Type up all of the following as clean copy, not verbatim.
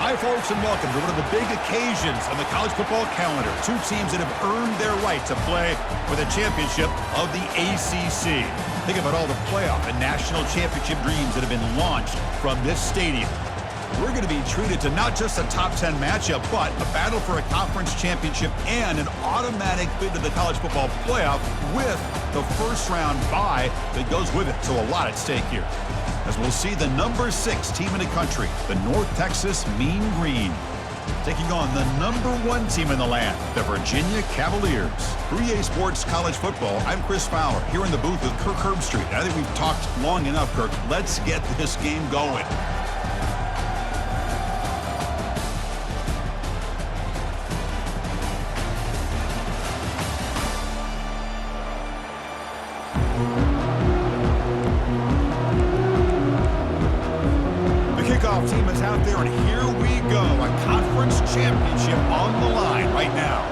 Hi, folks, and welcome to one of the big occasions on the college football calendar. Two teams that have earned their right to play for the championship of the ACC. Think about all the playoff and national championship dreams that have been launched from this stadium. We're going to be treated to not just a top 10 matchup, but a battle for a conference championship and an automatic bid to the college football playoff with the first round bye that goes with it. So a lot at stake here, as we'll see the number 6 team in the country, the North Texas Mean Green, taking on the number 1 team in the land, the Virginia Cavaliers. For EA Sports College Football, I'm Chris Fowler, here in the booth with Kirk Herbstreit. I think we've talked long enough, Kirk. Let's get this game going. Team is out there, and here we go. A conference championship on the line right now.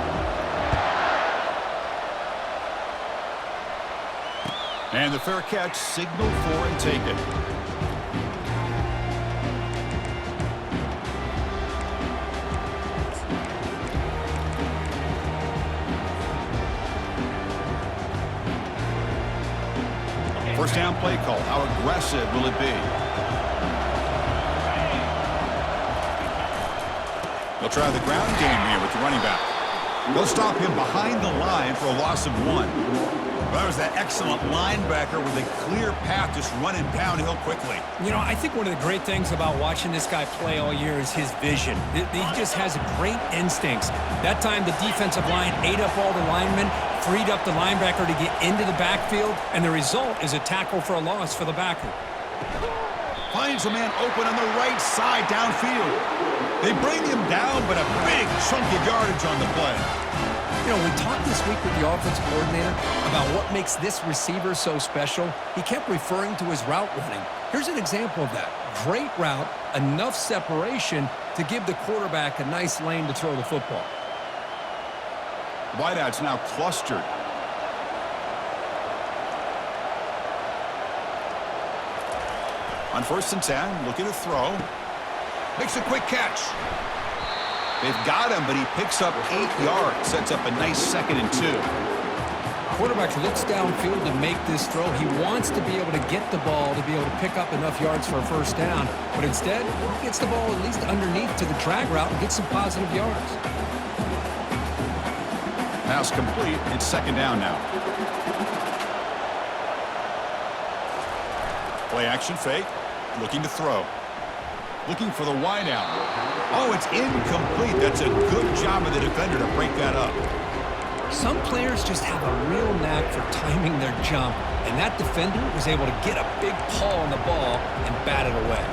And the fair catch, signal for and take it. First down play call. How aggressive will it be? They'll try the ground game here with the running back. They'll stop him behind the line for a loss of 1. Well, that was that excellent linebacker with a clear path just running downhill quickly. You know, I think one of the great things about watching this guy play all year is his vision. He just has great instincts. That time the defensive line ate up all the linemen, freed up the linebacker to get into the backfield, and the result is a tackle for a loss for the backer. Finds a man open on the right side downfield. They bring him down, but a big chunk of yardage on the play. You know, we talked this week with the offensive coordinator about what makes this receiver so special. He kept referring to his route running. Here's an example of that. Great route, enough separation to give the quarterback a nice lane to throw the football. Wideouts now clustered. On 1st and 10, looking to throw. Makes a quick catch. They've got him, but he picks up 8 yards. Sets up a nice 2nd and 2. Quarterback looks downfield to make this throw. He wants to be able to get the ball to be able to pick up enough yards for a first down. But instead, he gets the ball at least underneath to the drag route and gets some positive yards. Pass complete. It's 2nd down now. Play action fake. Looking to throw. Looking for the wide out. Oh, it's incomplete. That's a good job of the defender to break that up. Some players just have a real knack for timing their jump, and that defender was able to get a big paw on the ball and bat it away.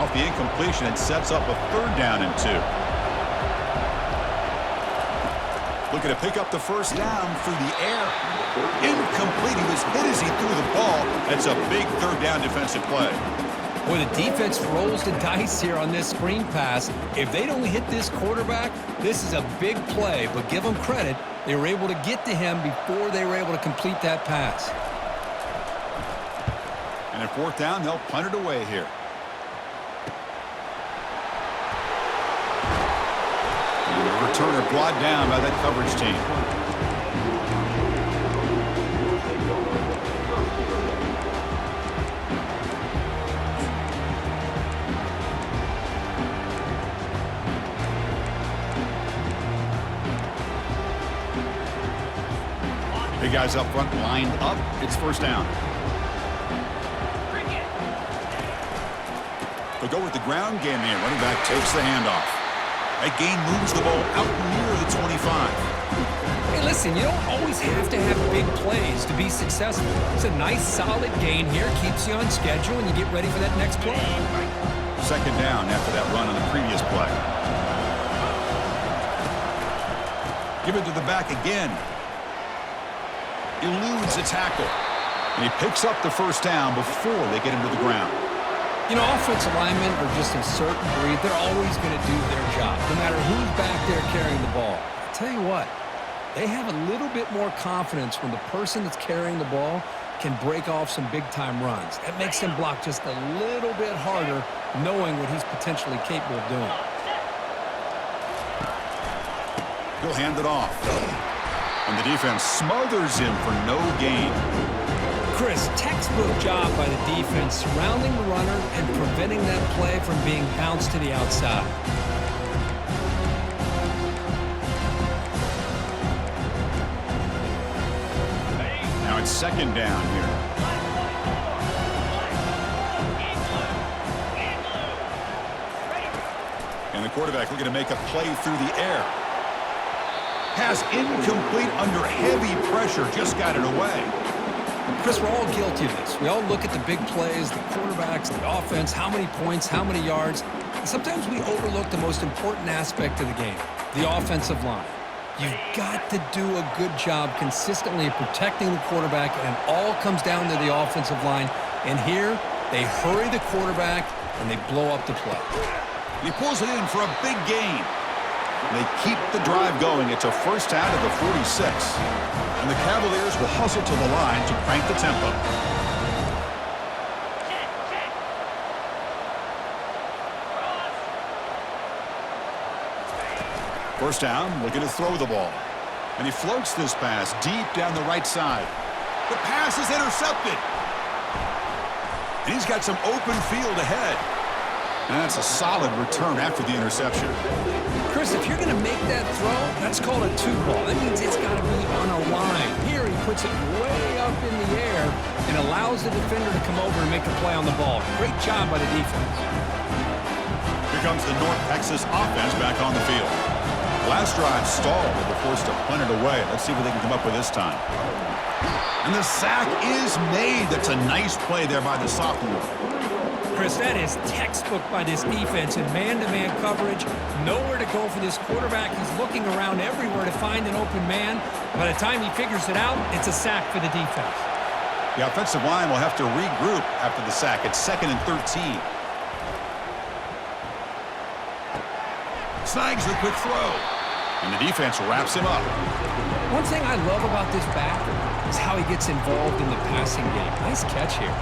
Off the incompletion, it sets up a 3rd down and 2. Looking to pick up the first down through the air. Incomplete. He was hit as he threw the ball. That's a big 3rd down defensive play. Boy, the defense rolls the dice here on this screen pass. If they don't hit this quarterback, this is a big play. But give them credit. They were able to get to him before they were able to complete that pass. And at 4th down, they'll punt it away here. Returner brought down by that coverage team. Big guys up front lined up. It's 1st down. They'll go with the ground game here. Running back takes the handoff. That gain moves the ball out near the 25. Hey, listen, you don't always have to have big plays to be successful. It's a nice, solid gain here. Keeps you on schedule, and you get ready for that next play. 2nd down after that run on the previous play. Give it to the back again. Eludes a tackle. And he picks up the first down before they get him to the ground. You know, offensive linemen are just a certain breed. They're always going to do their job, no matter who's back there carrying the ball. I'll tell you what, they have a little bit more confidence when the person that's carrying the ball can break off some big-time runs. That makes him block just a little bit harder, knowing what he's potentially capable of doing. He'll hand it off. And the defense smothers him for no gain. Chris, textbook job by the defense surrounding the runner and preventing that play from being bounced to the outside. Now it's second down here. And the quarterback looking to make a play through the air. Pass incomplete under heavy pressure, just got it away. Chris, we're all guilty of this. We all look at the big plays, the quarterbacks, the offense, how many points, how many yards. And sometimes we overlook the most important aspect of the game, the offensive line. You've got to do a good job consistently protecting the quarterback, and it all comes down to the offensive line. And here, they hurry the quarterback, and they blow up the play. He pulls it in for a big gain. They keep the drive going. It's a first down at the 46. And the Cavaliers will hustle to the line to crank the tempo. First down, looking to throw the ball. And he floats this pass deep down the right side. The pass is intercepted. And he's got some open field ahead. And that's a solid return after the interception. Chris, if you're going to make that throw, that's called a two ball. That means it's got to be on a line. Here he puts it way up in the air and allows the defender to come over and make the play on the ball. Great job by the defense. Here comes the North Texas offense back on the field. Last drive stalled. They were forced to punt it away. Let's see what they can come up with this time. And the sack is made. That's a nice play there by the sophomore. Chris, that is textbook by this defense in man-to-man coverage. Nowhere to go for this quarterback. He's looking around everywhere to find an open man. By the time he figures it out, it's a sack for the defense. The offensive line will have to regroup after the sack. It's 2nd and 13. Snags the quick throw. And the defense wraps him up. One thing I love about this back is how he gets involved in the passing game. Nice catch here.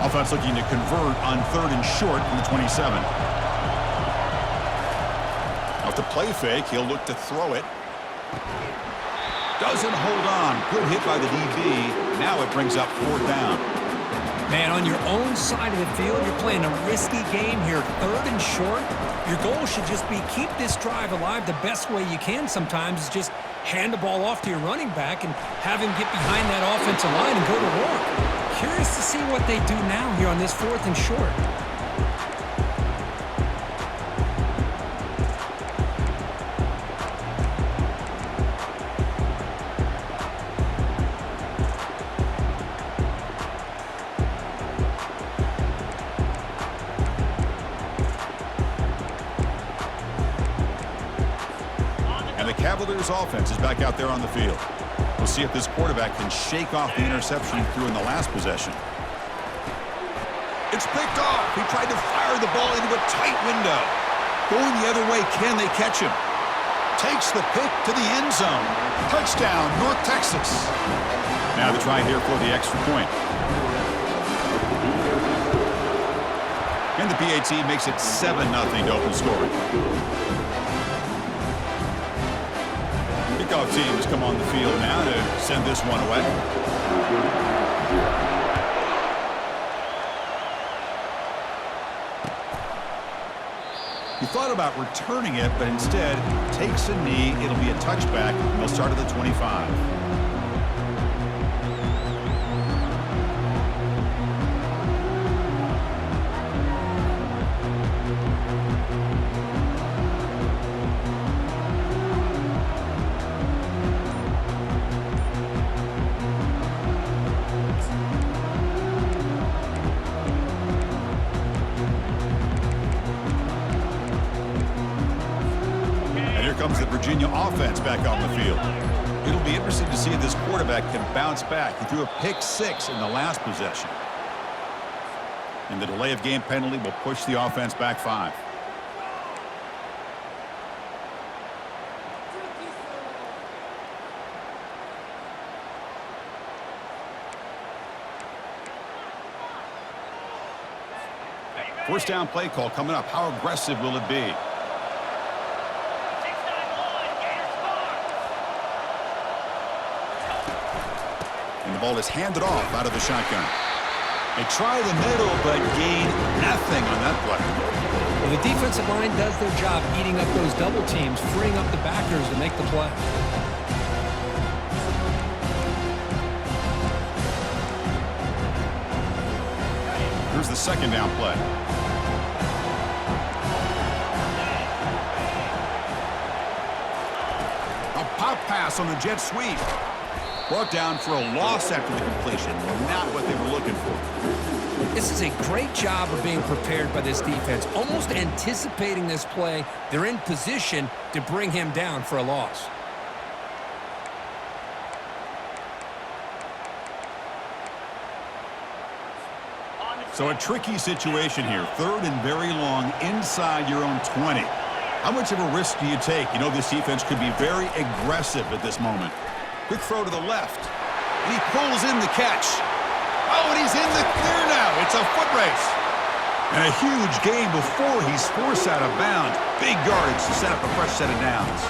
Offense looking to convert on 3rd and short from the 27. Off the play fake, he'll look to throw it. Doesn't hold on. Good hit by the DB. Now it brings up 4th down. Man, on your own side of the field, you're playing a risky game here. 3rd and short. Your goal should just be keep this drive alive the best way you can sometimes is just hand the ball off to your running back and have him get behind that offensive line and go to work. Curious to see what they do now here on this 4th and short. And the Cavaliers offense is back out there on the field. We'll see if this quarterback can shake off the interception he threw in the last possession. It's picked off. He tried to fire the ball into a tight window. Going the other way, can they catch him? Takes the pick to the end zone. Touchdown, North Texas. Now the try here for the extra point. And the PAT makes it 7-0 to open scoring. Kickoff teams come on the field now to send this one away. He thought about returning it, but instead takes a knee. It'll be a touchback. They'll start at the 25. comes the Virginia offense back on the field. It'll be interesting to see if this quarterback can bounce back. He threw a pick 6 in the last possession. And the delay of game penalty will push the offense back 5. First down play call coming up. How aggressive will it be? And the ball is handed off out of the shotgun. They try the middle, but gain nothing on that play. Well, the defensive line does their job eating up those double teams, freeing up the backers to make the play. Here's the second down play. A pop pass on the jet sweep. Brought down for a loss after the completion. Not what they were looking for. This is a great job of being prepared by this defense, almost anticipating this play. They're in position to bring him down for a loss. So a tricky situation here. 3rd and very long inside your own 20. How much of a risk do you take? You know this defense could be very aggressive at this moment. Quick throw to the left. And he pulls in the catch. Oh, and he's in the clear now. It's a foot race. And a huge gain before he's forced out of bounds. Big yardage to set up a fresh set of downs.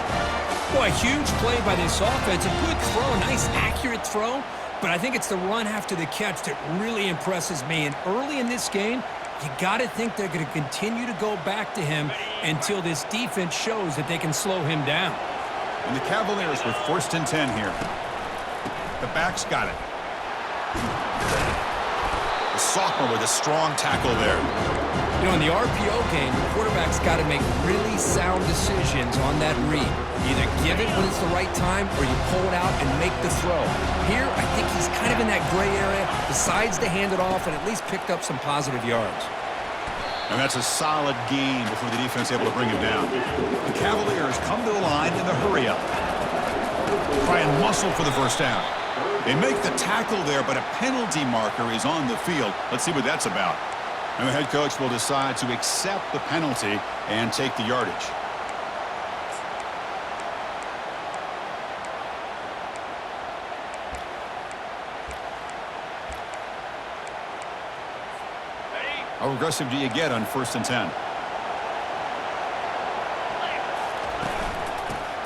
Boy, a huge play by this offense. A good throw, a nice accurate throw. But I think it's the run after the catch that really impresses me. And early in this game, you got to think they're going to continue to go back to him until this defense shows that they can slow him down. And the Cavaliers with 1st and 10 here. The back's got it. The sophomore with a strong tackle there. You know, in the RPO game, the quarterback's got to make really sound decisions on that read. Either give it when it's the right time or you pull it out and make the throw. Here, I think he's kind of in that gray area, decides to hand it off and at least picked up some positive yards. And that's a solid gain before the defense able to bring him down. The Cavaliers come to the line in the hurry-up. Try and muscle for the first down. They make the tackle there, but a penalty marker is on the field. Let's see what that's about. And the head coach will decide to accept the penalty and take the yardage. How aggressive do you get on 1st and 10?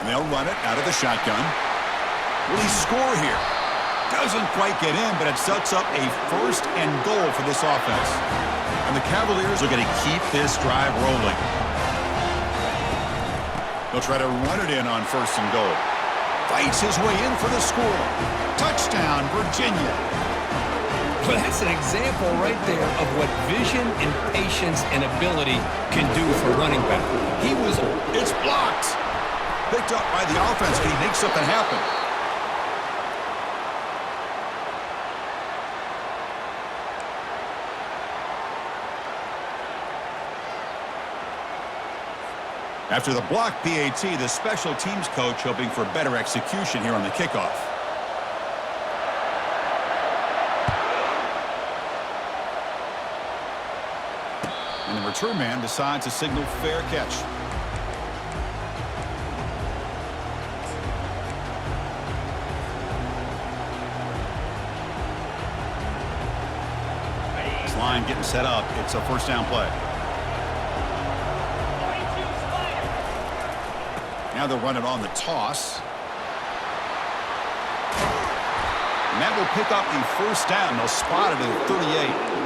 And they'll run it out of the shotgun. Will he score here? Doesn't quite get in, but it sets up a 1st and goal for this offense. And the Cavaliers are going to keep this drive rolling. They'll try to run it in on 1st and goal. Fights his way in for the score. Touchdown, Virginia. Well, that's an example right there of what vision and patience and ability can do for running back. It's blocked. Picked up by the offense. Can he make something happen? After the block PAT, the special teams coach hoping for better execution here on the kickoff. And the return man decides to signal fair catch. This line getting set up. It's a 1st down play. Now they'll run it on the toss. And that will pick up the 1st down. They'll spot it at 38.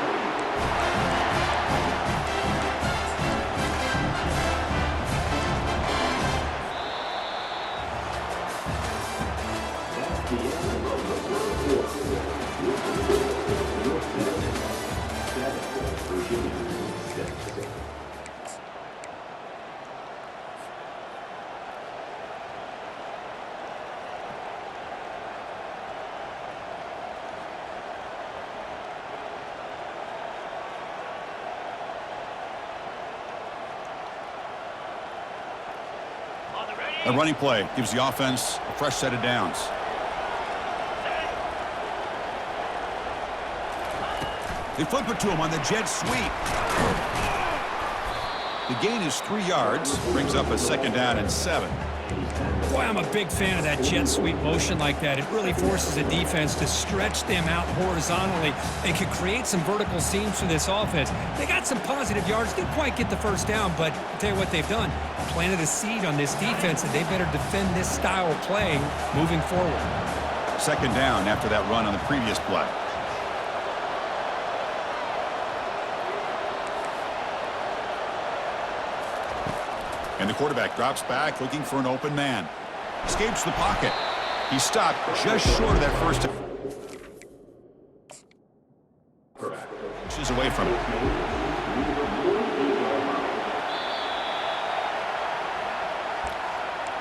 A running play gives the offense a fresh set of downs. They flip it to him on the jet sweep. The gain is 3 yards, brings up a 2nd down and 7. Boy, I'm a big fan of that jet sweep motion like that. It really forces a defense to stretch them out horizontally and can create some vertical seams for this offense. They got some positive yards, didn't quite get the first down, but I'll tell you what they've done. Planted a seed on this defense, and they better defend this style of play moving forward. 2nd down after that run on the previous play. And the quarterback drops back, looking for an open man. Escapes the pocket. He stopped just short of that first. Inches away from it.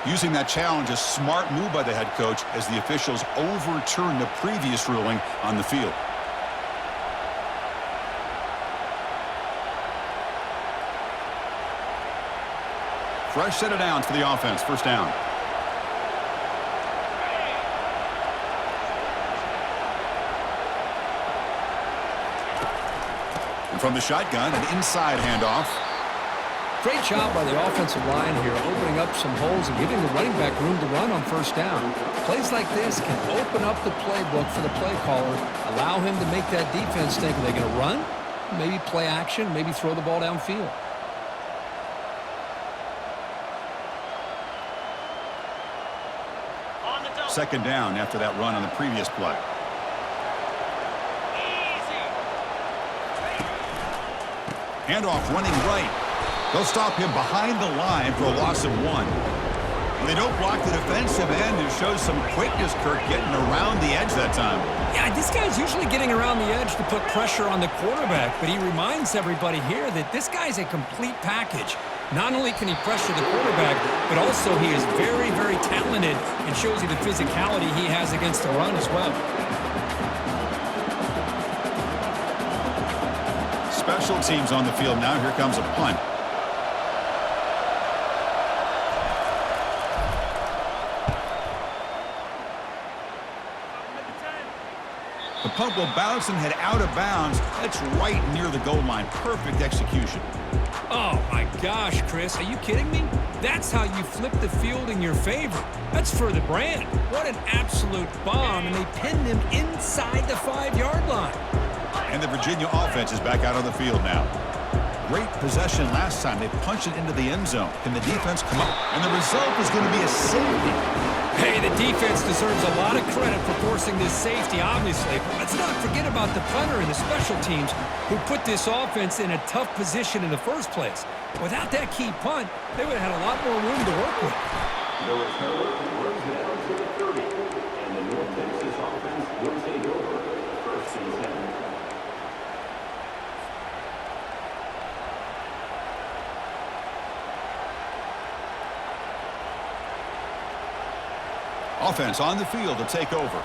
Using that challenge, a smart move by the head coach as the officials overturned the previous ruling on the field. Fresh set of downs for the offense. 1st down. And from the shotgun, an inside handoff. Great job by the offensive line here, opening up some holes and giving the running back room to run on 1st down. Plays like this can open up the playbook for the play caller, allow him to make that defense think, are they going to run? Maybe play action, maybe throw the ball downfield. Second down after that run on the previous play. Handoff running right. They'll stop him behind the line for a loss of 1. When they don't block the defensive end, it shows some quickness, Kirk, getting around the edge that time. Yeah, this guy's usually getting around the edge to put pressure on the quarterback, but he reminds everybody here that this guy's a complete package. Not only can he pressure the quarterback, but also he is very, very talented and shows you the physicality he has against the run as well. Special teams on the field now. Here comes a punt. The punt will bounce and head out of bounds. That's right near the goal line. Perfect execution. Oh, my gosh, Chris. Are you kidding me? That's how you flip the field in your favor. That's for the brand. What an absolute bomb, and they pinned him inside the 5-yard line. And the Virginia offense is back out on the field now. Great possession last time. They punched it into the end zone. Can the defense come up? And the result is going to be a safety. Hey, the defense deserves a lot of credit for forcing this safety, obviously. But let's not forget about the punter and the special teams who put this offense in a tough position in the first place. Without that key punt, they would have had a lot more room to work with. Norris Heller runs it out to the 30, and the North Texas offense will take over 1st and 10. Offense on the field to take over.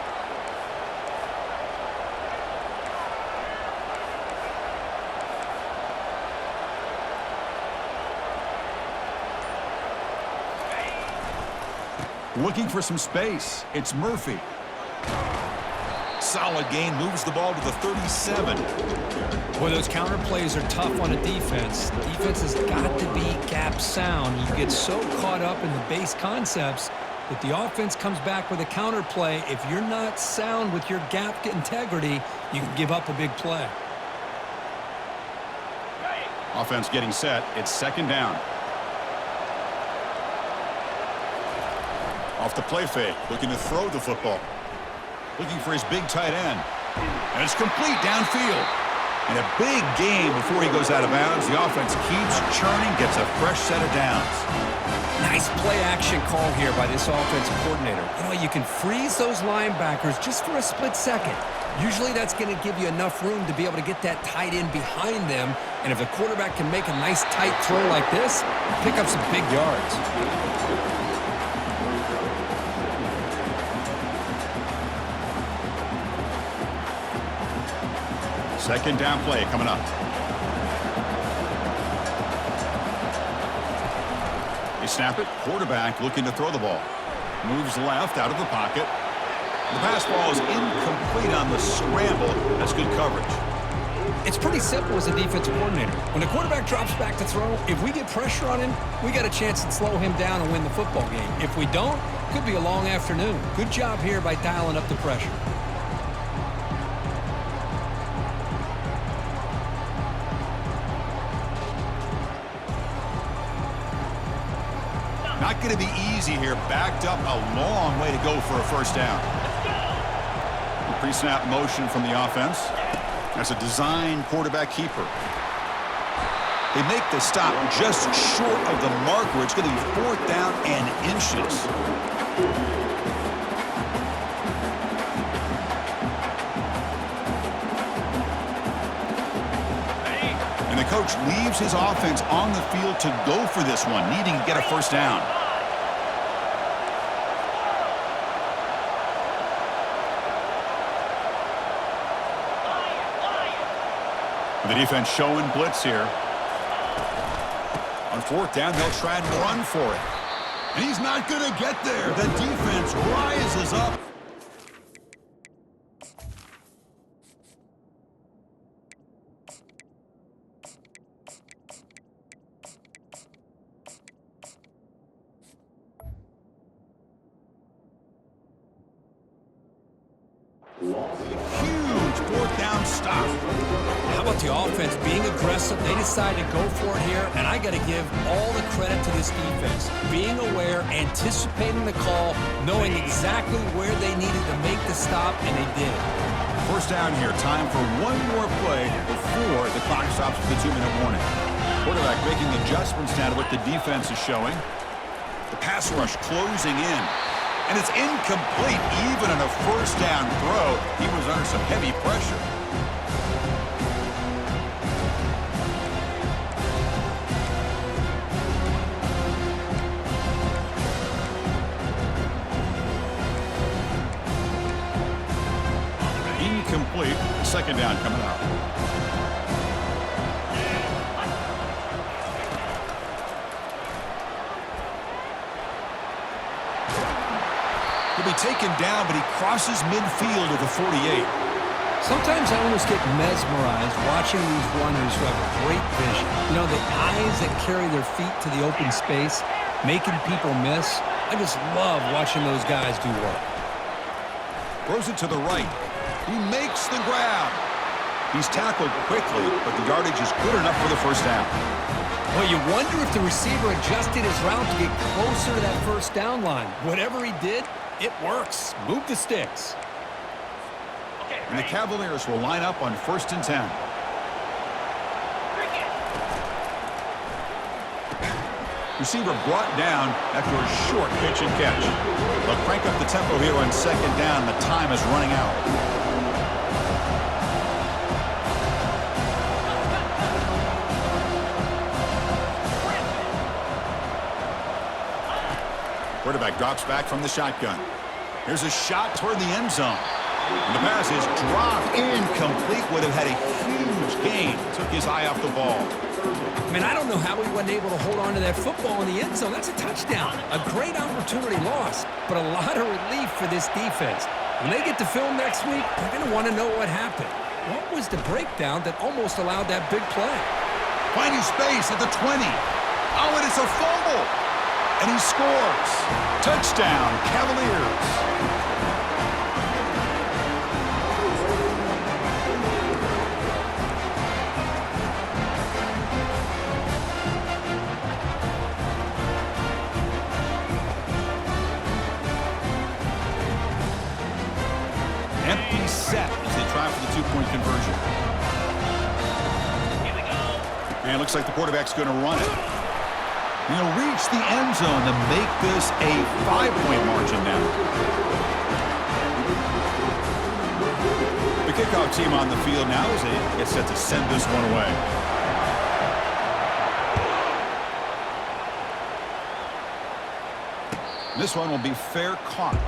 Looking for some space. It's Murphy. Solid gain, moves the ball to the 37. Boy, those counter plays are tough on a defense. The defense has got to be gap sound. You get so caught up in the base concepts that the offense comes back with a counter play. If you're not sound with your gap integrity, you can give up a big play. Offense getting set. It's 2nd down. Off the play fake, looking to throw the football. Looking for his big tight end. And it's complete downfield. And a big gain before he goes out of bounds. The offense keeps churning, gets a fresh set of downs. Nice play-action call here by this offensive coordinator. You know, you can freeze those linebackers just for a split second. Usually that's going to give you enough room to be able to get that tight end behind them. And if the quarterback can make a nice tight throw like this, pick up some big yards. Second down play coming up. They snap it. Quarterback looking to throw the ball. Moves left out of the pocket. The pass ball is incomplete on the scramble. That's good coverage. It's pretty simple as a defensive coordinator. When the quarterback drops back to throw, if we get pressure on him, we got a chance to slow him down and win the football game. If we don't, could be a long afternoon. Good job here by dialing up the pressure. Not going to be easy here. Backed up a long way to go for a first down. The pre-snap motion from the offense. That's a design quarterback keeper. They make the stop just short of the marker. It's going to be 4th down and inches. And the coach leaves his offense on the field to go for this one, needing to get a first down. The defense showing blitz here. On 4th down, they'll try and run for it. And he's not going to get there. The defense rises up. Huge 4th down stop. How about the offense being aggressive? They decided to go for it here, and I got to give all the credit to this defense. Being aware, anticipating the call, knowing exactly where they needed to make the stop, and they did it. First down here. Time for one more play before the clock stops for the 2-minute warning. Quarterback making adjustments now to what the defense is showing. The pass rush closing in. And it's incomplete. Even on a first down throw, he was under some heavy pressure. Incomplete. 2nd down coming up. He'll be taken down, but he crosses midfield at the 48. Sometimes I almost get mesmerized watching these runners who have great vision. You know, the eyes that carry their feet to the open space, making people miss. I just love watching those guys do work. Throws it to the right. He makes the grab. He's tackled quickly, but the yardage is good enough for the first down. Well, you wonder if the receiver adjusted his route to get closer to that first down line. Whatever he did, it works. Move the sticks. And the Cavaliers will line up on 1st and 10. Receiver brought down after a short pitch and catch. They'll crank up the tempo here on 2nd down. The time is running out. Quarterback drops back from the shotgun. Here's a shot toward the end zone. And the pass is dropped incomplete. Would have had a huge gain. Took his eye off the ball. Man, I don't know how he wasn't able to hold on to that football in the end zone. That's a touchdown. A great opportunity lost, but a lot of relief for this defense. When they get to film next week, they're going to want to know what happened. What was the breakdown that almost allowed that big play? Finding space at the 20. Oh, and it's a fumble. And he scores. Touchdown, Cavaliers. Empty set as they try for the two-point conversion. And it looks like the quarterback's going to run it. He'll reach the end zone to make this a 5-point margin now. The kickoff team on the field now as they get set to send this one away. This one will be fair caught.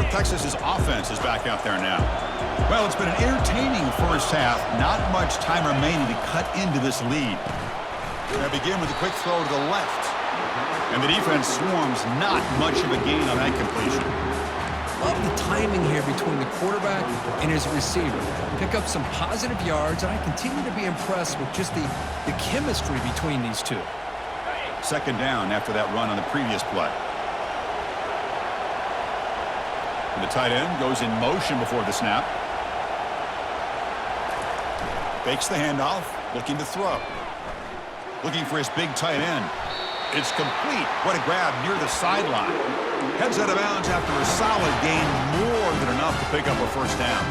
North Texas's offense is back out there now. Well, it's been an entertaining first half. Not much time remaining to cut into this lead. They begin with a quick throw to the left. And the defense swarms, not much of a gain on that completion. Love the timing here between the quarterback and his receiver. Pick up some positive yards, and I continue to be impressed with just the chemistry between these two. Second down after that run on the previous play. And the tight end goes in motion before the snap. Fakes the handoff, looking to throw. Looking for his big tight end. It's complete. What a grab near the sideline. Heads out of bounds after a solid gain, more than enough to pick up a first down.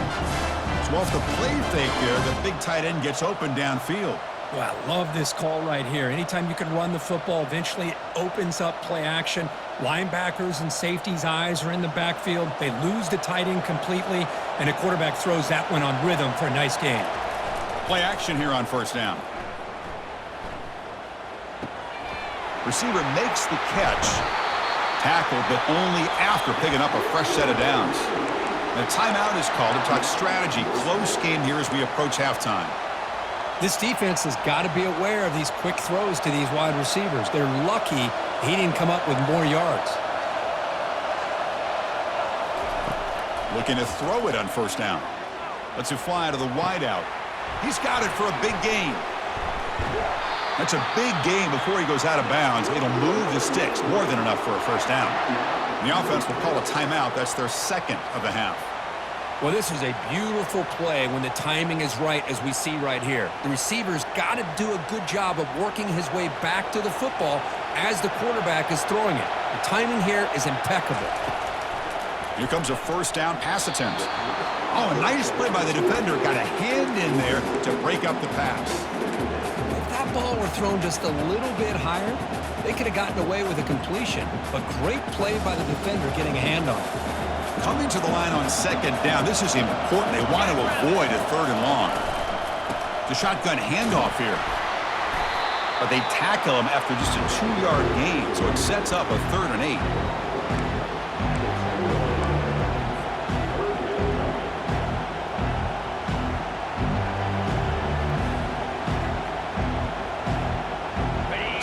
So off the play fake there, the big tight end gets open downfield. Well, I love this call right here. Anytime you can run the football, eventually it opens up play action. Linebackers and safeties' eyes are in the backfield. They lose the tight end completely, and the quarterback throws that one on rhythm for a nice gain. Play action here on first down. Receiver makes the catch. Tackled, but only after picking up a fresh set of downs. And a timeout is called to talk strategy. Close game here as we approach halftime. This defense has got to be aware of these quick throws to these wide receivers. They're lucky he didn't come up with more yards. Looking to throw it on first down. Lets it fly to the wideout. He's got it for a big gain. That's a big gain before he goes out of bounds. It'll move the sticks, more than enough for a first down. And the offense will call a timeout. That's their second of the half. Well, this is a beautiful play when the timing is right, as we see right here. The receiver's got to do a good job of working his way back to the football as the quarterback is throwing it. The timing here is impeccable. Here comes a first down pass attempt. Oh, a nice play by the defender. Got a hand in there to break up the pass. If that ball were thrown just a little bit higher, they could have gotten away with a completion. But great play by the defender getting a hand on it. Coming to the line on second down. This is important. They want to avoid a third and long. The shotgun handoff here. But they tackle him after just a 2-yard gain, so it sets up a 3rd and 8.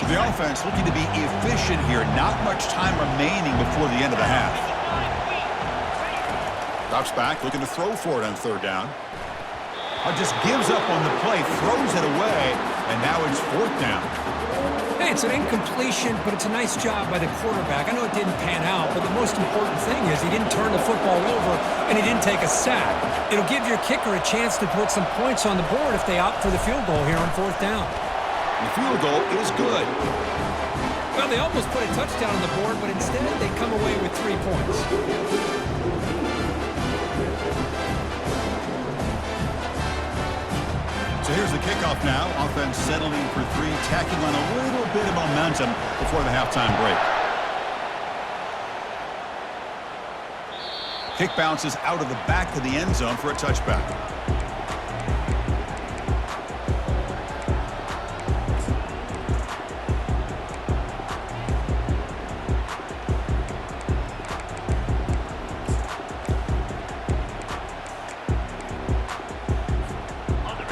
The offense looking to be efficient here. Not much time remaining before the end of the half. Drops back, looking to throw for it on 3rd down. Just gives up on the play, throws it away, and now it's 4th down. Hey, it's an incompletion, but it's a nice job by the quarterback. I know it didn't pan out, but the most important thing is he didn't turn the football over and he didn't take a sack. It'll give your kicker a chance to put some points on the board if they opt for the field goal here on 4th down. The field goal is good. Well, they almost put a touchdown on the board, but instead they come away with 3 points. So here's the kickoff now. Offense settling for 3, tacking on a little bit of momentum before the halftime break. Kick bounces out of the back of the end zone for a touchback.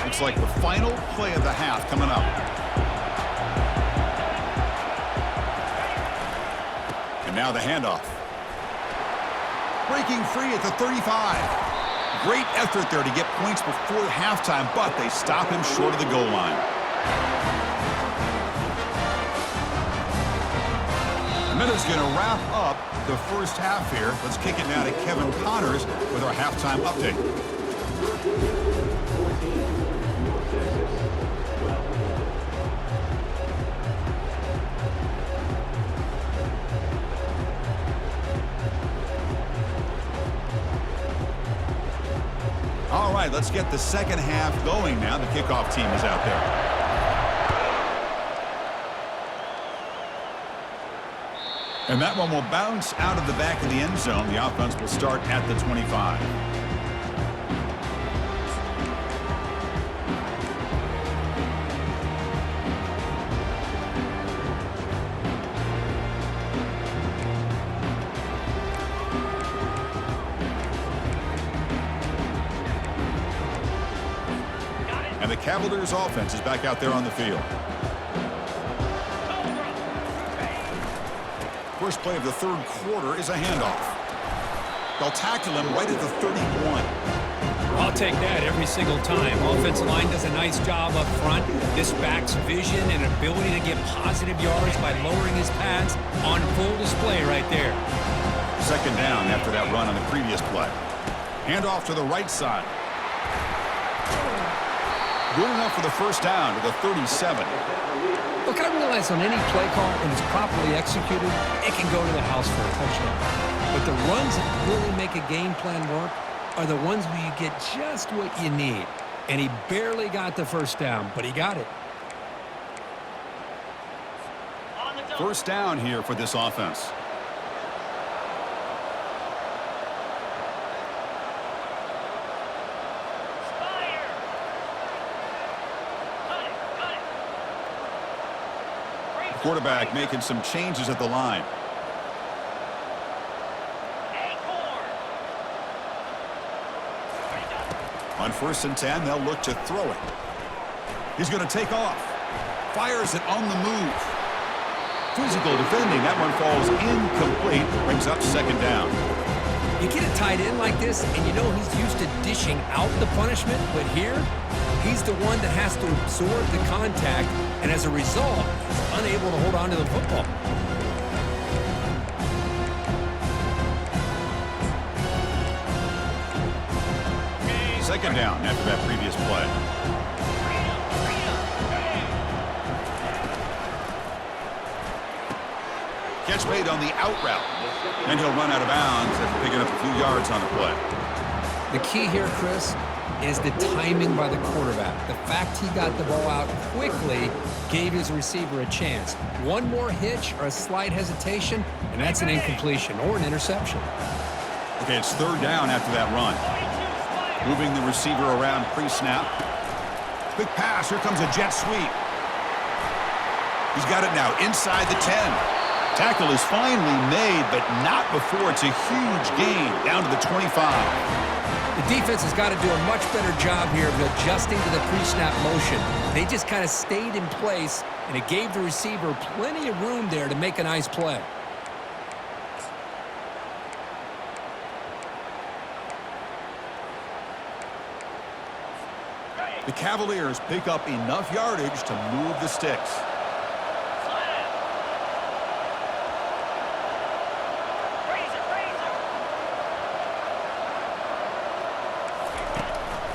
Looks like the final play of the half coming up. And now the handoff. Breaking free at the 35. Great effort there to get points before halftime, but they stop him short of the goal line. And that is going to wrap up the first half here. Let's kick it now to Kevin Connors with our halftime update. All right, let's get the second half going now. The kickoff team is out there. And that one will bounce out of the back of the end zone. The offense will start at the 25. Cavaliers offense is back out there on the field. First play of the third quarter is a handoff. They'll tackle him right at the 31. I'll take that every single time. Offensive line does a nice job up front. This back's vision and ability to get positive yards by lowering his pads on full display right there. Second down after that run on the previous play. Handoff to the right side. Good enough for the first down to the 37. Look, I realize on any play call, when it's properly executed, it can go to the house for a touchdown. But the runs that really make a game plan work are the ones where you get just what you need. And he barely got the first down, but he got it. First down here for this offense. Quarterback making some changes at the line. On 1st and 10, they'll look to throw it. He's going to take off. Fires it on the move. Physical defending. That one falls incomplete. Brings up second down. You get a tight end like this, and you know he's used to dishing out the punishment, but here, he's the one that has to absorb the contact, and as a result, he's unable to hold on to the football. Second down after that previous play. Catch made on the out route. And he'll run out of bounds after picking up a few yards on the play. The key here, Chris, is the timing by the quarterback. The fact he got the ball out quickly gave his receiver a chance. One more hitch or a slight hesitation, and that's an incompletion or an interception. Okay, it's third down after that run. Moving the receiver around pre-snap. Quick pass. Here comes a jet sweep. He's got it now inside the 10. Tackle is finally made, but not before it's a huge gain down to the 25. The defense has got to do a much better job here of adjusting to the pre-snap motion. They just kind of stayed in place, and it gave the receiver plenty of room there to make a nice play. The Cavaliers pick up enough yardage to move the sticks.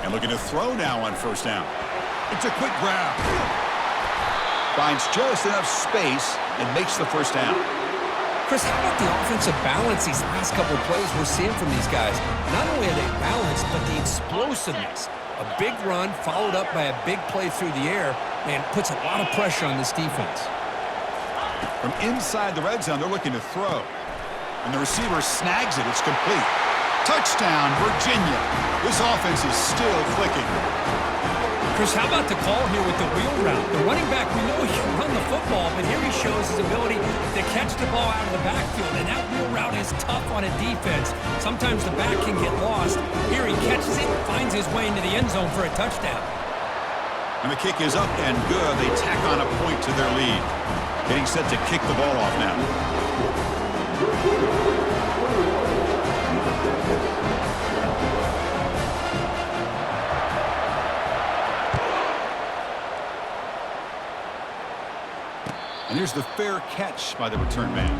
And looking to throw now on first down. It's a quick grab. Finds just enough space and makes the first down. Chris, how about the offensive balance these last couple of plays we're seeing from these guys? Not only are they balanced, but the explosiveness. A big run followed up by a big play through the air, and puts a lot of pressure on this defense. From inside the red zone, they're looking to throw. And the receiver snags it. It's complete. Touchdown, Virginia. This offense is still clicking. Chris, how about the call here with the wheel route? The running back, we know he can run the football, but here he shows his ability to catch the ball out of the backfield, and that wheel route is tough on a defense. Sometimes the back can get lost. Here he catches it, finds his way into the end zone for a touchdown. And the kick is up and good. They tack on a point to their lead. Getting set to kick the ball off now. And here's the fair catch by the return man.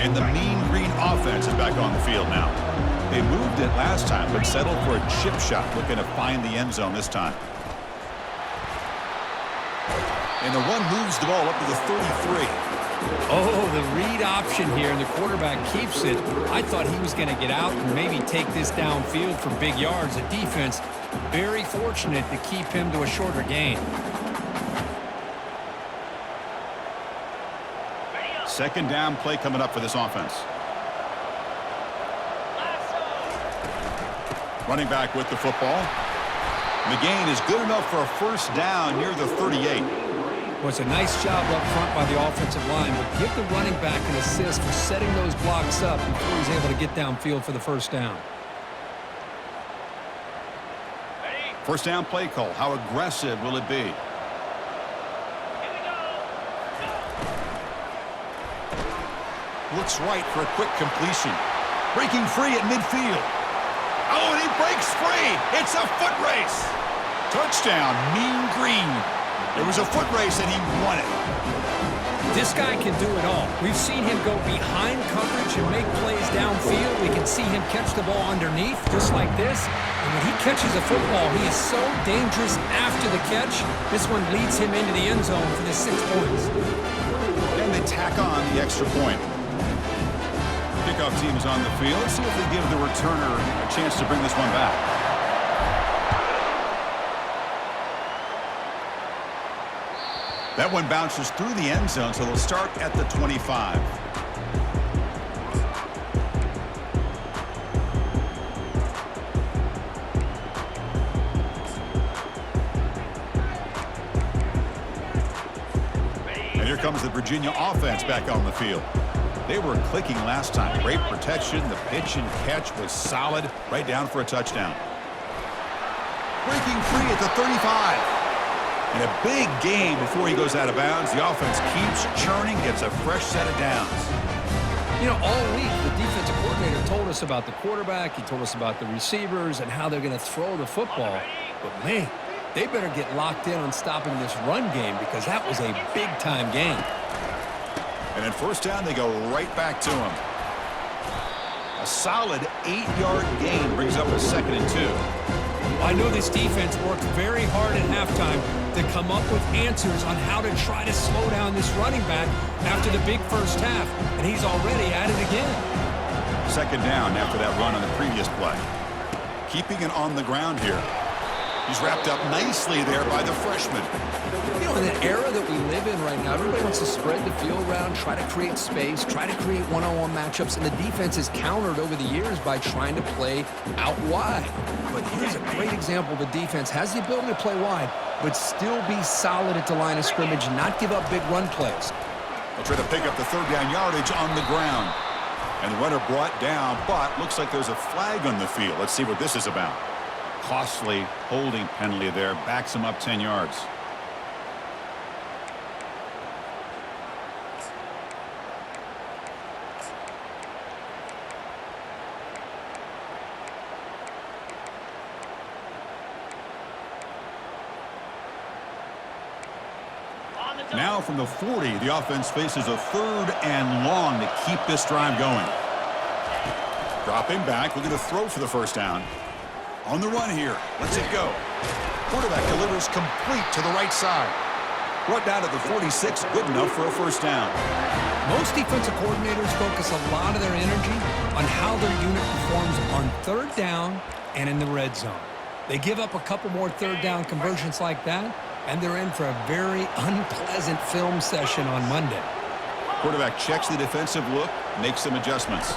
And the Mean Green offense is back on the field now. They moved it last time, but settled for a chip shot, looking to find the end zone this time. And the run moves the ball up to the 33. Oh, the read option here, and the quarterback keeps it. I thought he was going to get out and maybe take this downfield for big yards. The defense, very fortunate to keep him to a shorter gain. Second down play coming up for this offense. Running back with the football. The gain is good enough for a first down near the 38. Well, it's a nice job up front by the offensive line, but give the running back an assist for setting those blocks up before he's able to get downfield for the first down. First down play call. How aggressive will it be? Looks right for a quick completion. Breaking free at midfield. Oh, and he breaks free. It's a foot race. Touchdown, Mean Green. It was a foot race, and he won it. This guy can do it all. We've seen him go behind coverage and make plays downfield. We can see him catch the ball underneath, just like this. And when he catches a football, he is so dangerous after the catch. This one leads him into the end zone for the 6 points. And they tack on the extra point. Kickoff team is on the field. Let's see if they give the returner a chance to bring this one back. That one bounces through the end zone, so they'll start at the 25. And here comes the Virginia offense back on the field. They were clicking last time. Great protection. The pitch and catch was solid. Right down for a touchdown. Breaking free at the 35. And a big gain before he goes out of bounds. The offense keeps churning, gets a fresh set of downs. You know, all week, the defensive coordinator told us about the quarterback. He told us about the receivers and how they're going to throw the football. But, man, they better get locked in on stopping this run game because that was a big-time game. And at first down, they go right back to him. A solid 8-yard gain brings up a 2nd and 2. I know this defense worked very hard at halftime to come up with answers on how to try to slow down this running back after the big first half, and he's already at it again. 2nd down after that run on the previous play. Keeping it on the ground here. He's wrapped up nicely there by the freshman. You know, in the era that we live in right now, everybody wants to spread the field around, try to create space, try to create one-on-one matchups, and the defense is countered over the years by trying to play out wide. But here's a great example. The defense has the ability to play wide, but still be solid at the line of scrimmage, not give up big run plays. They'll try to pick up the 3rd down yardage on the ground. And the runner brought down, but looks like there's a flag on the field. Let's see what this is about. Costly holding penalty there. Backs him up 10 yards. Now from the 40, the offense faces a 3rd and long to keep this drive going. Dropping back, looking to throw for the first down. On the run here, lets it go. Quarterback delivers complete to the right side. Brought down to the 46, good enough for a first down. Most defensive coordinators focus a lot of their energy on how their unit performs on 3rd down and in the red zone. They give up a couple more 3rd down conversions like that, and they're in for a very unpleasant film session on Monday. Quarterback checks the defensive look, makes some adjustments.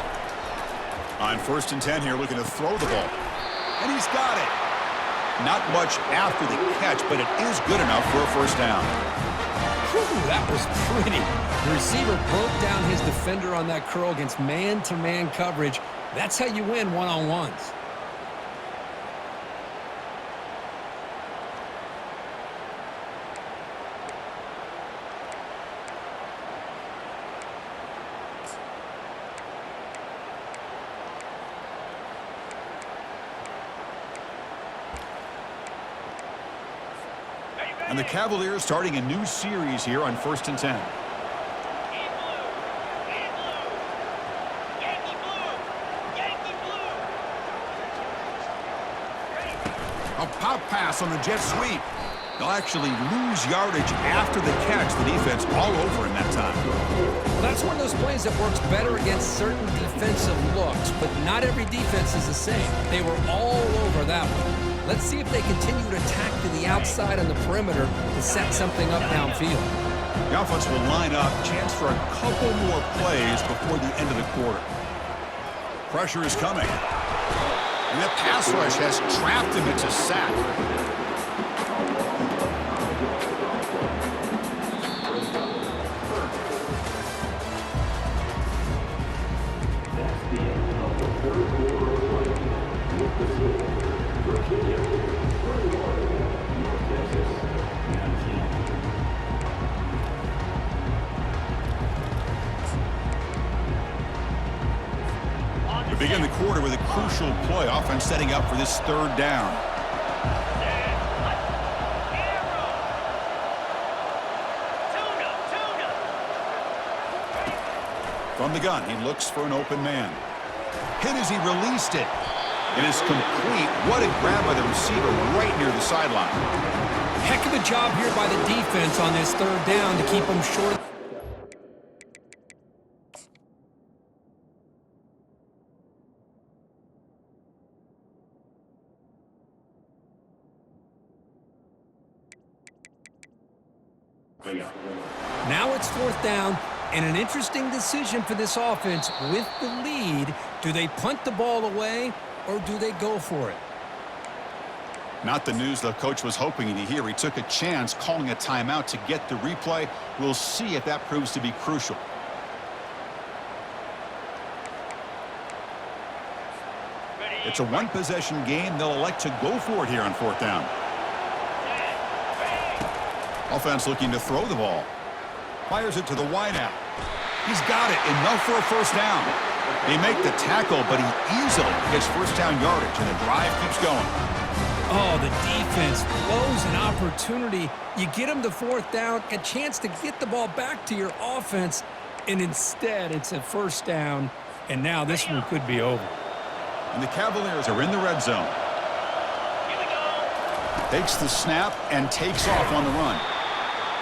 On 1st and 10 here, looking to throw the ball. And he's got it. Not much after the catch, but it is good enough for a first down. Whew, that was pretty. The receiver broke down his defender on that curl against man-to-man coverage. That's how you win one-on-ones. And the Cavaliers starting a new series here on 1st and 10. A pop pass on the jet sweep. They'll actually lose yardage after the catch. The defense all over in that time. Well, that's one of those plays that works better against certain defensive looks, but not every defense is the same. They were all over that one. Let's see if they continue to attack to the outside on the perimeter to set something up downfield. The offense will line up. Chance for a couple more plays before the end of the quarter. Pressure is coming. And that pass rush has trapped him. It's a sack. That's the end of the third quarter of play. With the score, Virginia 31, North Texas 19. We begin the quarter with a crucial play. Offense setting up for this third down. From the gun, he looks for an open man. Hit as he released it. It is complete. What a grab by the receiver right near the sideline. Heck of a job here by the defense on this third down to keep them short. Now it's fourth down, and an interesting decision for this offense with the lead. Do they punt the ball away, or do they go for it? Not the news the coach was hoping to hear. He took a chance calling a timeout to get the replay. We'll see if that proves to be crucial. It's a one-possession game. They'll elect to go for it here on fourth down. Offense looking to throw the ball. Fires it to the wideout. He's got it. Enough for a first down. They make the tackle, but he easily gets first down yardage, and the drive keeps going. Oh, the defense blows an opportunity. You get them to fourth down, a chance to get the ball back to your offense, and instead it's a first down, and now this one could be over. And the Cavaliers are in the red zone. Takes the snap and takes off on the run.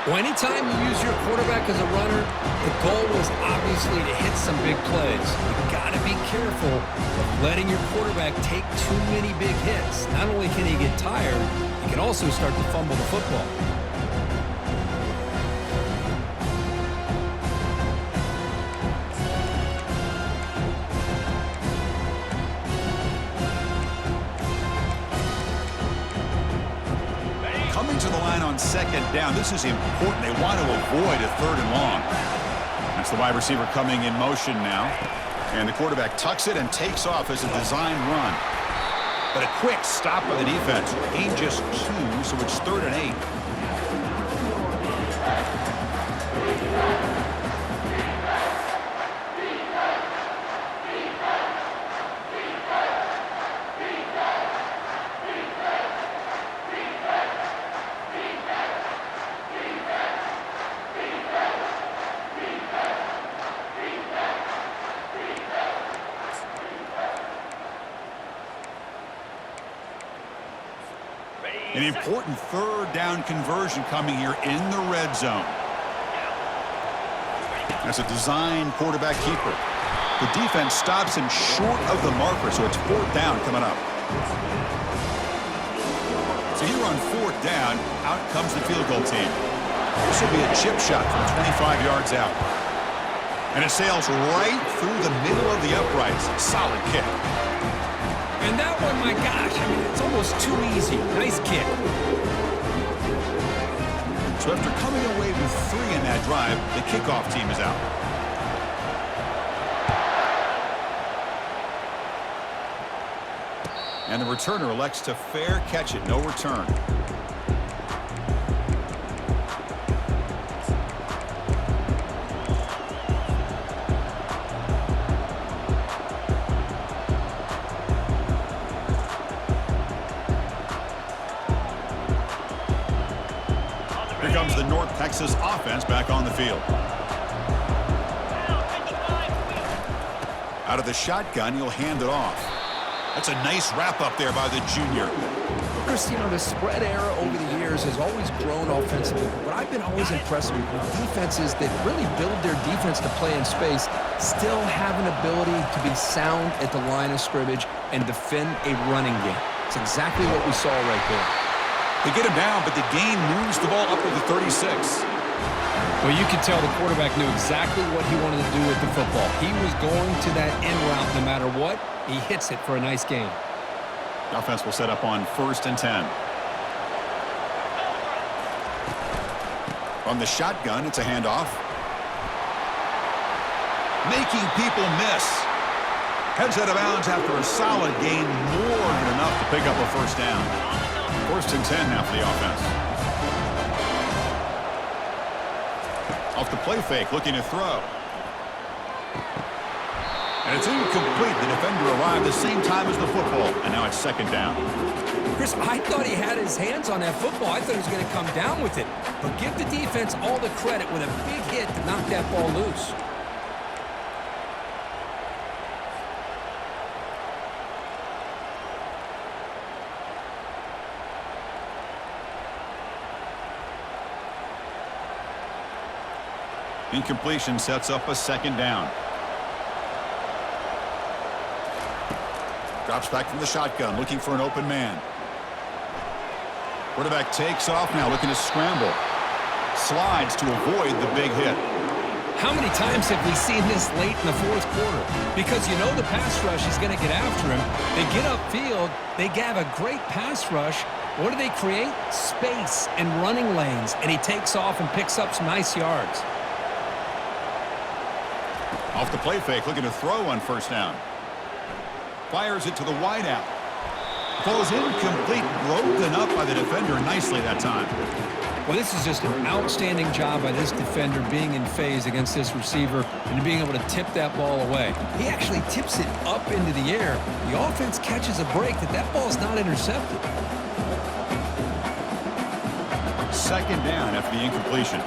Well, anytime you use your quarterback as a runner, the goal is obviously to hit some big plays. You've got to be careful of letting your quarterback take too many big hits. Not only can he get tired, he can also start to fumble the football. Coming to the line on second down. This is important. They want to avoid a third and long. That's the wide receiver coming in motion now. And the quarterback tucks it and takes off as a design run. But a quick stop by the defense. Gain just 2, so it's 3rd and 8. An important third down conversion coming here in the red zone. That's a design quarterback keeper. The defense stops him short of the marker, so it's fourth down coming up. So here on fourth down, out comes the field goal team. This will be a chip shot from 25 yards out. And it sails right through the middle of the uprights. Solid kick. And that one, my gosh, I mean, it's almost too easy. Nice kick. So after coming away with 3 in that drive, the kickoff team is out. And the returner elects to fair catch it. No return. Here comes the North Texas offense back on the field. Out of the shotgun, he'll hand it off. That's a nice wrap up there by the junior. Chris, you know, the spread era over the years has always grown offensively. But I've been always impressed with defenses that really build their defense to play in space, still have an ability to be sound at the line of scrimmage and defend a running game. It's exactly what we saw right there. They get him down, but the gain moves the ball up to the 36. Well, you could tell the quarterback knew exactly what he wanted to do with the football. He was going to that end route no matter what. He hits it for a nice gain. The offense will set up on 1st and 10. From the shotgun, it's a handoff. Making people miss. Heads out of bounds after a solid gain, more than enough to pick up a 1st down. 1st and 10 now for the offense. Off the play fake, looking to throw. And it's incomplete. The defender arrived the same time as the football, and now it's 2nd down. Chris, I thought he had his hands on that football. I thought he was going to come down with it. But give the defense all the credit with a big hit to knock that ball loose. Incompletion sets up a 2nd down. Drops back from the shotgun, looking for an open man. Quarterback takes off now, looking to scramble. Slides to avoid the big hit. How many times have we seen this late in the 4th quarter? Because you know the pass rush is going to get after him. They get upfield. They have a great pass rush. What do they create? Space and running lanes. And he takes off and picks up some nice yards. Off the play fake, looking to throw on 1st down. Fires it to the wideout. Falls incomplete, broken up by the defender nicely that time. Well, this is just an outstanding job by this defender being in phase against this receiver and being able to tip that ball away. He actually tips it up into the air. The offense catches a break that ball's not intercepted. 2nd down after the incompletion.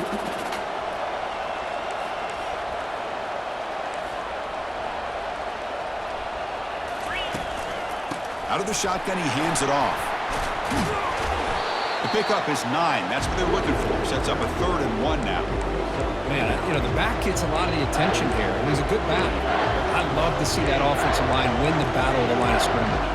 Out of the shotgun, he hands it off. The pickup is 9. That's what they're looking for. Sets up a 3rd and 1 now. Man, you know, the back gets a lot of the attention here, and he's a good back. I'd love to see that offensive line win the battle of the line of scrimmage.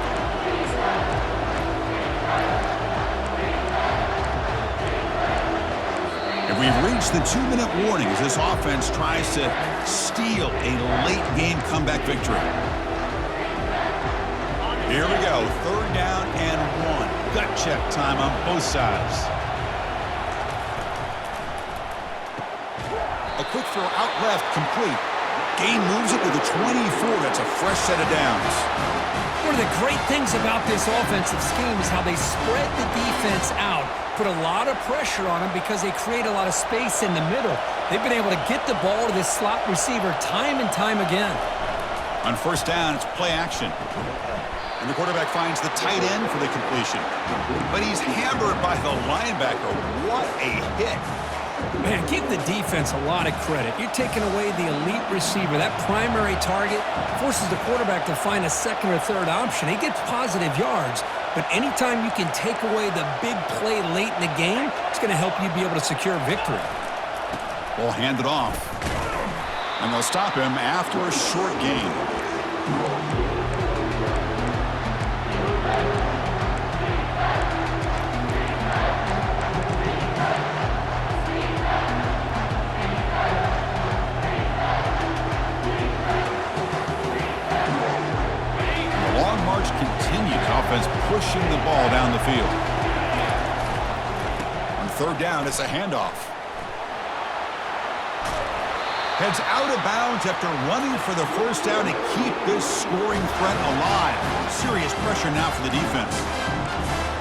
And we've reached the 2-minute warning as this offense tries to steal a late-game comeback victory. Here we go, 3rd down and 1. Gut check time on both sides. A quick throw out left, complete. Gain moves it to the 24. That's a fresh set of downs. One of the great things about this offensive scheme is how they spread the defense out, put a lot of pressure on them because they create a lot of space in the middle. They've been able to get the ball to this slot receiver time and time again. On 1st down, it's play action. And the quarterback finds the tight end for the completion. But he's hammered by the linebacker. What a hit. Man, give the defense a lot of credit. You're taking away the elite receiver. That primary target forces the quarterback to find a 2nd or 3rd option. He gets positive yards. But anytime you can take away the big play late in the game, it's going to help you be able to secure victory. Ball handed off. And they'll stop him after a short gain. Offense pushing the ball down the field. On 3rd down, it's a handoff. Heads out of bounds after running for the 1st down to keep this scoring threat alive. Serious pressure now for the defense.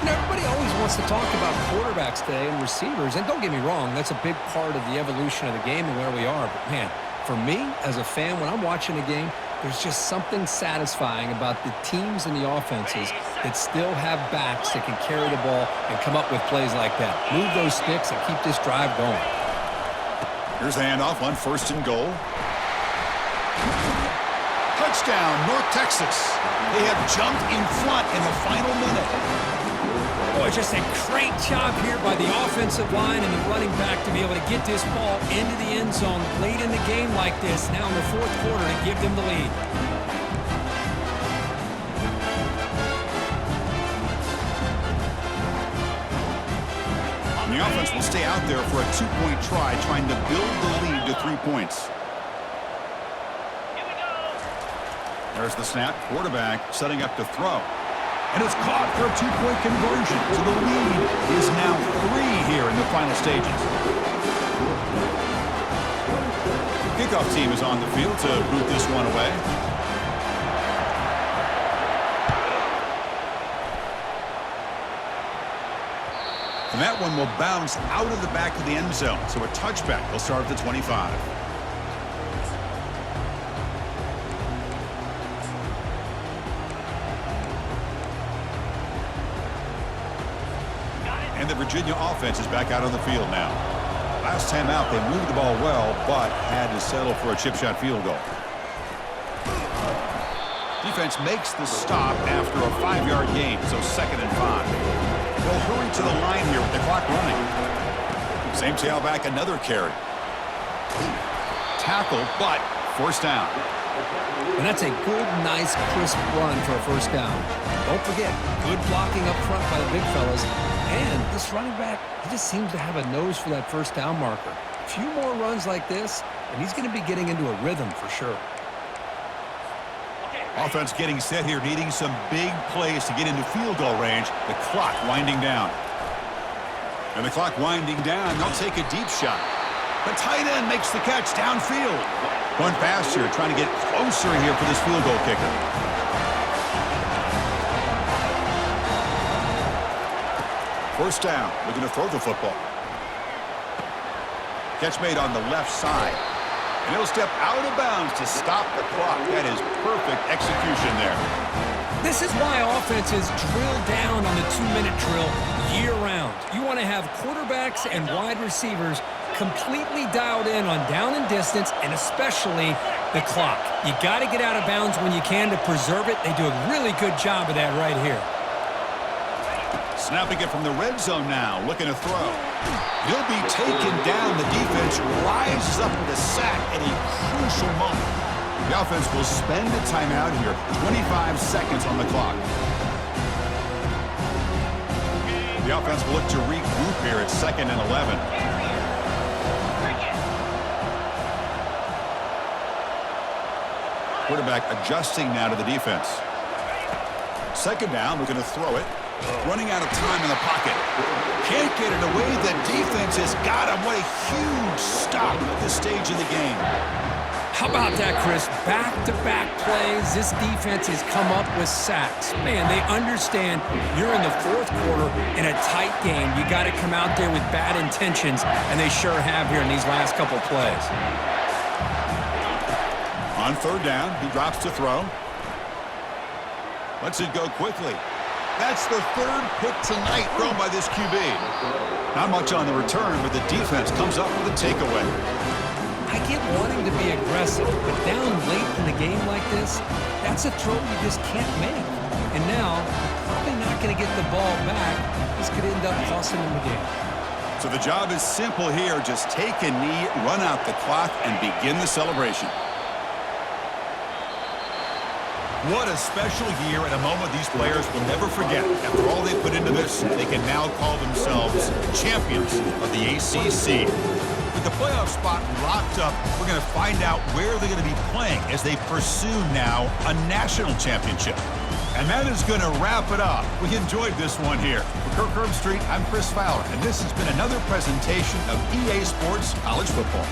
You know, everybody always wants to talk about quarterbacks today and receivers, and don't get me wrong, that's a big part of the evolution of the game and where we are. But, man, for me, as a fan, when I'm watching a game, there's just something satisfying about the teams and the offenses that still have backs that can carry the ball and come up with plays like that. Move those sticks and keep this drive going. Here's the handoff on 1st and goal. Touchdown, North Texas. They have jumped in front in the final minute. Boy, just a great job here by the offensive line and the running back to be able to get this ball into the end zone late in the game like this, now in the 4th quarter, to give them the lead. And the offense will stay out there for a 2-point try, trying to build the lead to 3 points. There's the snap. Quarterback setting up to throw. And it's caught for a two-point conversion. So the lead is now 3 here in the final stages. Kickoff team is on the field to boot this one away. And that one will bounce out of the back of the end zone. So a touchback will start at the 25. And the Virginia offense is back out on the field now. Last time out, they moved the ball well, but had to settle for a chip shot field goal. Defense makes the stop after a 5-yard gain, so 2nd and 5. They'll hurry to the line here with the clock running. Same tailback, another carry. Tackle, but first down. And that's a good, nice, crisp run for a first down. Don't forget, good blocking up front by the big fellas. And this running back, he just seems to have a nose for that first down marker. A few more runs like this, and he's going to be getting into a rhythm for sure. Offense getting set here, needing some big plays to get into field goal range. The clock winding down. And the clock winding down, they'll take a deep shot. The tight end makes the catch downfield. Going faster, trying to get closer here for this field goal kicker. First down, looking to throw the football. Catch made on the left side. And he'll step out of bounds to stop the clock. That is perfect execution there. This is why offenses drill down on the 2-minute drill year-round. You want to have quarterbacks and wide receivers completely dialed in on down and distance, and especially the clock. You got to get out of bounds when you can to preserve it. They do a really good job of that right here. Snapping it from the red zone now, looking to throw. He'll be taken down. The defense rises up with a sack at a crucial moment. The offense will spend a timeout here. 25 seconds on the clock. The offense will look to regroup here at 2nd and 11. Quarterback adjusting now to the defense. 2nd down, looking to throw it. Running out of time in the pocket. Can't get it away. The defense has got him. What a huge stop at this stage of the game. How about that, Chris? Back-to-back plays. This defense has come up with sacks. Man, they understand you're in the 4th quarter in a tight game. You got to come out there with bad intentions, and they sure have here in these last couple plays. On 3rd down, he drops to throw. Lets it go quickly. That's the 3rd pick tonight thrown by this QB. Not much on the return, but the defense comes up with a takeaway. I get wanting to be aggressive, but down late in the game like this, that's a throw you just can't make. And now, you're probably not going to get the ball back. This could end up costing them the game. So the job is simple here. Just take a knee, run out the clock, and begin the celebration. What a special year and a moment these players will never forget. After all they put into this, they can now call themselves champions of the ACC. With the playoff spot locked up, we're going to find out where they're going to be playing as they pursue now a national championship. And that is going to wrap it up. We enjoyed this one here. For Kirk Herbstreit, I'm Chris Fowler, and this has been another presentation of EA Sports College Football.